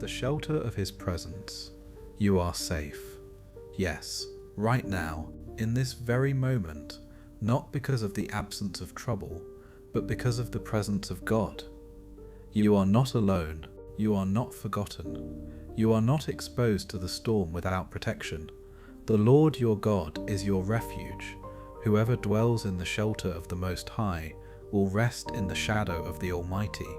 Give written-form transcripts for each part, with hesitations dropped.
the shelter of his presence. You are safe. Yes, right now, in this very moment, not because of the absence of trouble, but because of the presence of God. You are not alone. You are not forgotten. You are not exposed to the storm without protection. The Lord your God is your refuge. Whoever dwells in the shelter of the Most High will rest in the shadow of the Almighty.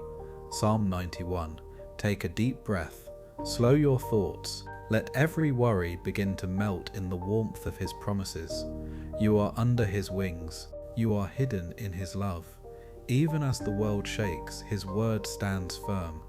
Psalm 91. Take a deep breath. Slow your thoughts. Let every worry begin to melt in the warmth of his promises. You are under his wings. You are hidden in his love. Even as the world shakes, his word stands firm.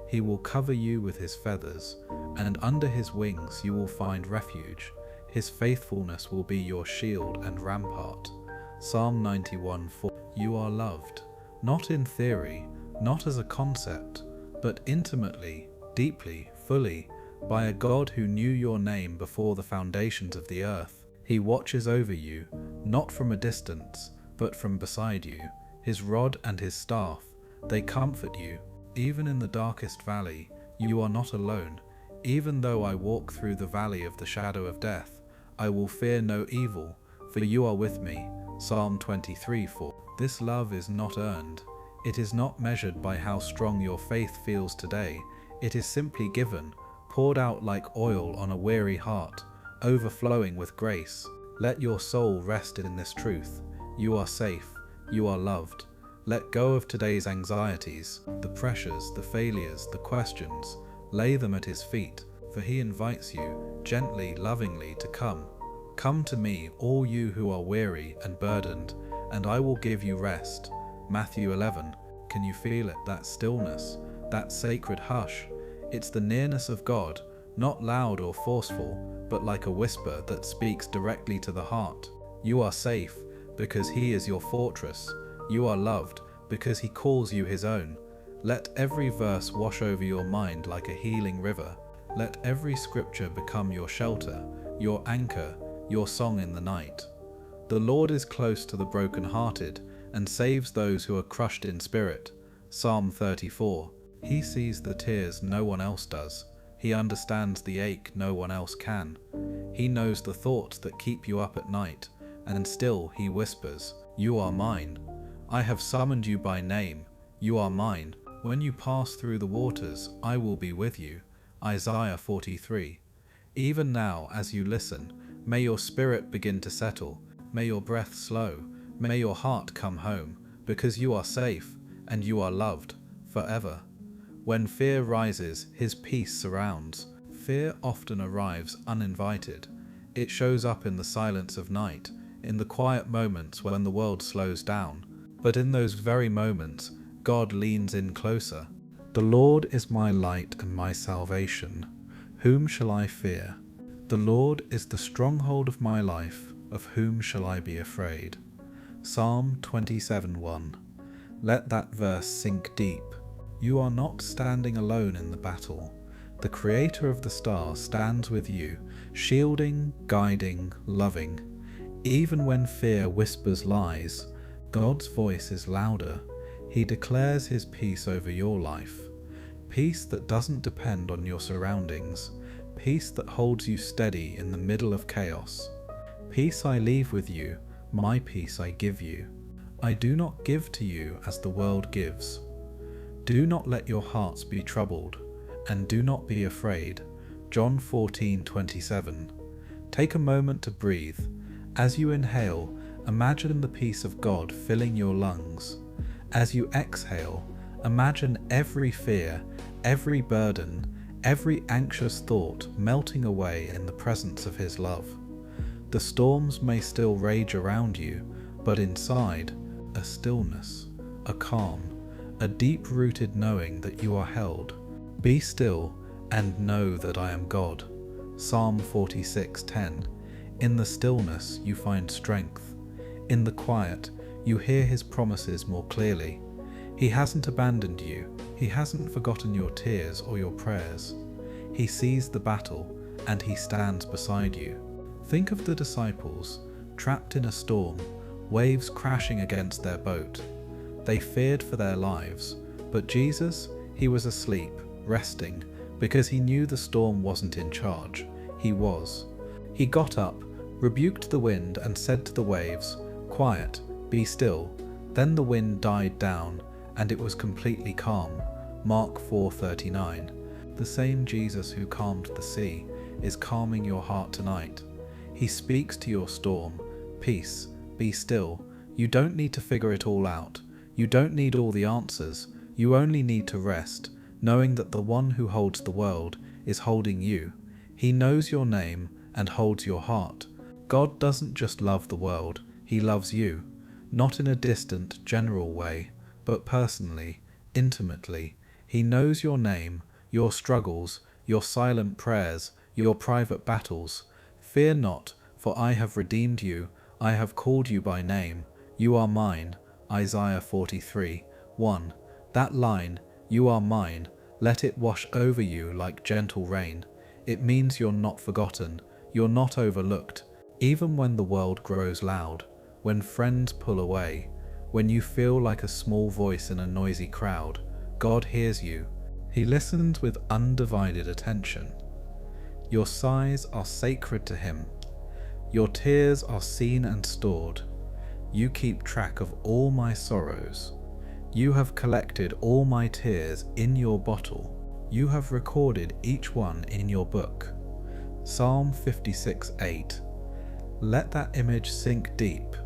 He will cover you with his feathers, and under his wings you will find refuge. His faithfulness will be your shield and rampart. Psalm 91:4. You are loved, not in theory, not as a concept, but intimately, deeply, fully, by a God who knew your name before the foundations of the earth. He watches over you, not from a distance, but from beside you. His rod and his staff, they comfort you. Even in the darkest valley, you are not alone. Even though I walk through the valley of the shadow of death, I will fear no evil, for you are with me. Psalm 23:4. This love is not earned. It is not measured by how strong your faith feels today. It is simply given, poured out like oil on a weary heart, overflowing with grace. Let your soul rest in this truth. You are safe. You are loved. Let go of today's anxieties, the pressures, the failures, the questions. Lay them at his feet, for he invites you, gently, lovingly, to come. Come to me, all you who are weary and burdened, and I will give you rest. Matthew 11. Can you feel it, that stillness, that sacred hush? It's the nearness of God, not loud or forceful, but like a whisper that speaks directly to the heart. You are safe, because he is your fortress. You are loved, because he calls you his own. Let every verse wash over your mind like a healing river. Let every scripture become your shelter, your anchor, your song in the night. The Lord is close to the brokenhearted, and saves those who are crushed in spirit. Psalm 34. He sees the tears no one else does. He understands the ache no one else can. He knows the thoughts that keep you up at night, and still he whispers, "You are mine. I have summoned you by name. You are mine. When you pass through the waters, I will be with you." Isaiah 43. Even now, as you listen, may your spirit begin to settle. May your breath slow. May your heart come home, because you are safe and you are loved forever. When fear rises, his peace surrounds. Fear often arrives uninvited. It shows up in the silence of night, in the quiet moments when the world slows down. But in those very moments, God leans in closer. The Lord is my light and my salvation. Whom shall I fear? The Lord is the stronghold of my life. Of whom shall I be afraid? Psalm 27:1. Let that verse sink deep. You are not standing alone in the battle. The Creator of the stars stands with you, shielding, guiding, loving. Even when fear whispers lies, God's voice is louder. He declares his peace over your life. Peace that doesn't depend on your surroundings. Peace that holds you steady in the middle of chaos. Peace I leave with you, my peace I give you. I do not give to you as the world gives. Do not let your hearts be troubled, and do not be afraid. John 14:27. Take a moment to breathe. As you inhale, imagine the peace of God filling your lungs. As you exhale, imagine every fear, every burden, every anxious thought melting away in the presence of his love. The storms may still rage around you, but inside, a stillness, a calm, a deep-rooted knowing that you are held. Be still and know that I am God. Psalm 46:10. In the stillness you find strength. In the quiet, you hear his promises more clearly. He hasn't abandoned you. He hasn't forgotten your tears or your prayers. He sees the battle, and he stands beside you. Think of the disciples, trapped in a storm, waves crashing against their boat. They feared for their lives, but Jesus, he was asleep, resting, because he knew the storm wasn't in charge. He was. He got up, rebuked the wind, and said to the waves, "Quiet, be still." Then the wind died down, and it was completely calm. Mark 4:39. The same Jesus who calmed the sea is calming your heart tonight. He speaks to your storm, "Peace, be still." You don't need to figure it all out. You don't need all the answers. You only need to rest, knowing that the one who holds the world is holding you. He knows your name and holds your heart. God doesn't just love the world, he loves you. Not in a distant, general way, but personally, intimately. He knows your name, your struggles, your silent prayers, your private battles. Fear not, for I have redeemed you. I have called you by name. You are mine. Isaiah 43:1. That line, "You are mine," let it wash over you like gentle rain. It means you're not forgotten, you're not overlooked. Even when the world grows loud, when friends pull away, when you feel like a small voice in a noisy crowd, God hears you. He listens with undivided attention. Your sighs are sacred to him. Your tears are seen and stored. You keep track of all my sorrows. You have collected all my tears in your bottle. You have recorded each one in your book. Psalm 56:8. Let that image sink deep.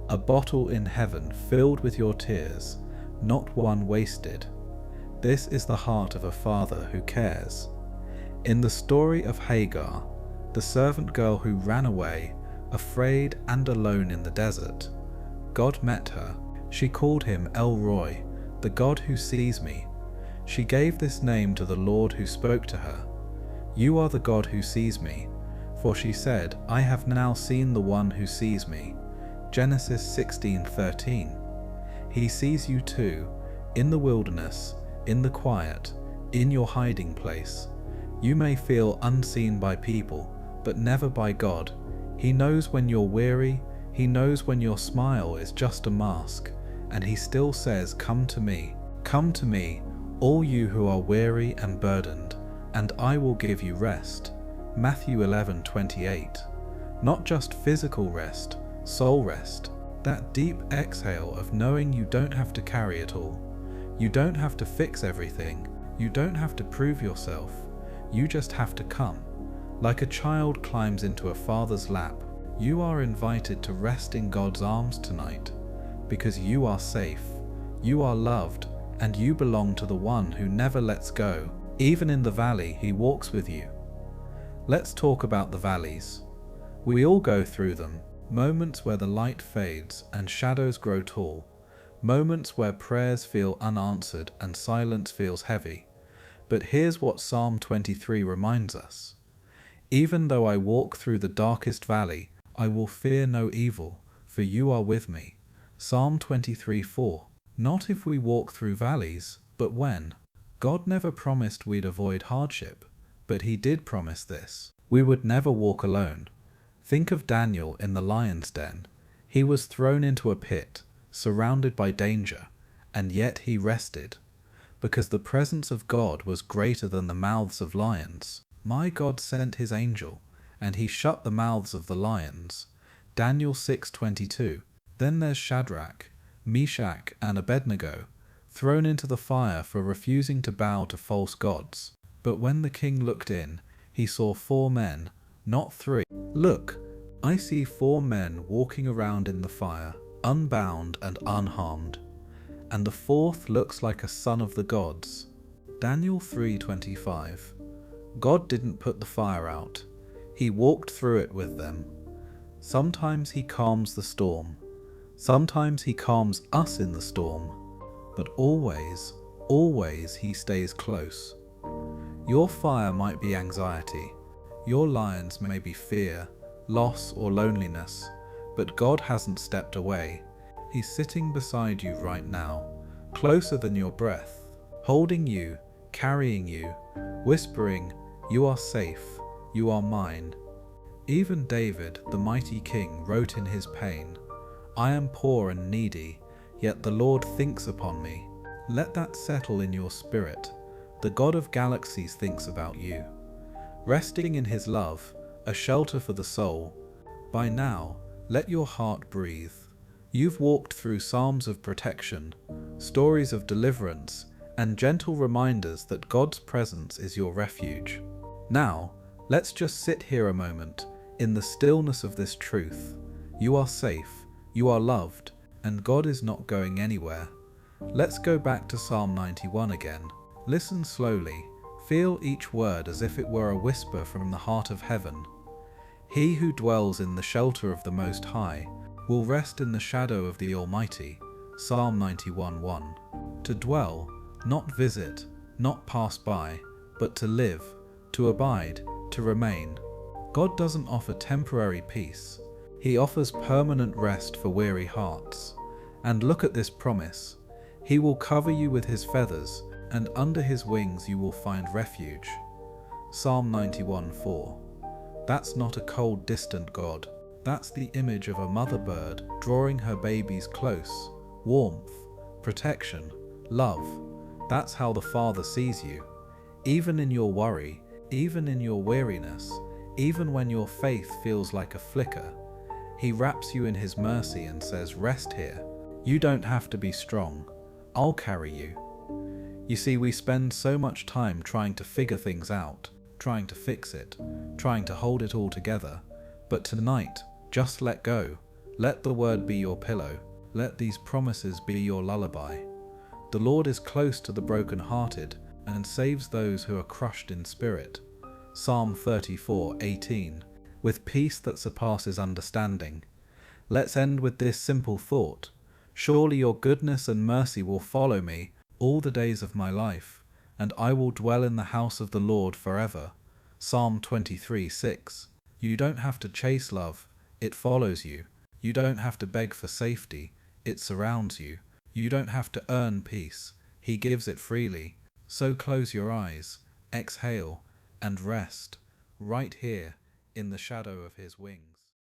A bottle in heaven filled with your tears, not one wasted. This is the heart of a father who cares. In the story of Hagar, the servant girl who ran away, afraid and alone in the desert, God met her. She called him El Roi, the God who sees me. She gave this name to the Lord who spoke to her. You are the God who sees me. For she said, I have now seen the one who sees me. Genesis 16:13. He sees you too, in the wilderness, in the quiet, in your hiding place. You may feel unseen by people, but never by God. He knows when you're weary, he knows when your smile is just a mask, and he still says, come to me, all you who are weary and burdened, and I will give you rest. Matthew 11:28. Not just physical rest, soul rest. That deep exhale of knowing you don't have to carry it all. You don't have to fix everything. You don't have to prove yourself. You just have to come. Like a child climbs into a father's lap, you are invited to rest in God's arms tonight, because you are safe, you are loved, and you belong to the one who never lets go. Even in the valley, he walks with you. Let's talk about the valleys. We all go through them. Moments where the light fades and shadows grow tall. Moments where prayers feel unanswered and silence feels heavy. But here's what Psalm 23 reminds us. Even though I walk through the darkest valley, I will fear no evil, for you are with me. Psalm 23:4. Not if we walk through valleys, but when. God never promised we'd avoid hardship, but he did promise this. We would never walk alone. Think of Daniel in the lion's den. He was thrown into a pit, surrounded by danger, and yet he rested, because the presence of God was greater than the mouths of lions. My God sent his angel, and he shut the mouths of the lions. Daniel 6:22. Then there's Shadrach, Meshach, and Abednego, thrown into the fire for refusing to bow to false gods. But when the king looked in, he saw 4 men, not 3. Look, I see 4 men walking around in the fire, unbound and unharmed. And the 4th looks like a son of the gods. Daniel 3:25. God didn't put the fire out. He walked through it with them. Sometimes he calms the storm. Sometimes he calms us in the storm. But always, always he stays close. Your fire might be anxiety. Your lions may be fear, loss, or loneliness. But God hasn't stepped away. He's sitting beside you right now, closer than your breath, holding you, carrying you, whispering, you are safe, you are mine. Even David, the mighty king, wrote in his pain, I am poor and needy, yet the Lord thinks upon me. Let that settle in your spirit. the God of galaxies thinks about you. Resting in his love, a shelter for the soul. By now, let your heart breathe. You've walked through psalms of protection, stories of deliverance, and gentle reminders that God's presence is your refuge. Now, let's just sit here a moment, in the stillness of this truth. You are safe, you are loved, and God is not going anywhere. Let's go back to Psalm 91 again. Listen slowly, feel each word as if it were a whisper from the heart of heaven. He who dwells in the shelter of the Most High will rest in the shadow of the Almighty. Psalm 91:1. To dwell, not visit, not pass by, but to live, to abide, to remain. God doesn't offer temporary peace. He offers permanent rest for weary hearts. And look at this promise. He will cover you with his feathers, and under his wings you will find refuge. Psalm 91:4. That's not a cold, distant God. That's the image of a mother bird drawing her babies close. Warmth, protection, love. That's how the Father sees you. Even in your worry, even in your weariness, even when your faith feels like a flicker, he wraps you in his mercy and says, rest here. You don't have to be strong. I'll carry you. You see, we spend so much time trying to figure things out, trying to fix it, trying to hold it all together. But tonight, just let go. Let the word be your pillow. Let these promises be your lullaby. The Lord is close to the brokenhearted and saves those who are crushed in spirit. Psalm 34:18. With peace that surpasses understanding. Let's end with this simple thought. Surely your goodness and mercy will follow me all the days of my life, and I will dwell in the house of the Lord forever. Psalm 23:6. You don't have to chase love, it follows you. You don't have to beg for safety, it surrounds you. You don't have to earn peace, he gives it freely. So close your eyes, exhale, and rest, right here in the shadow of his wings.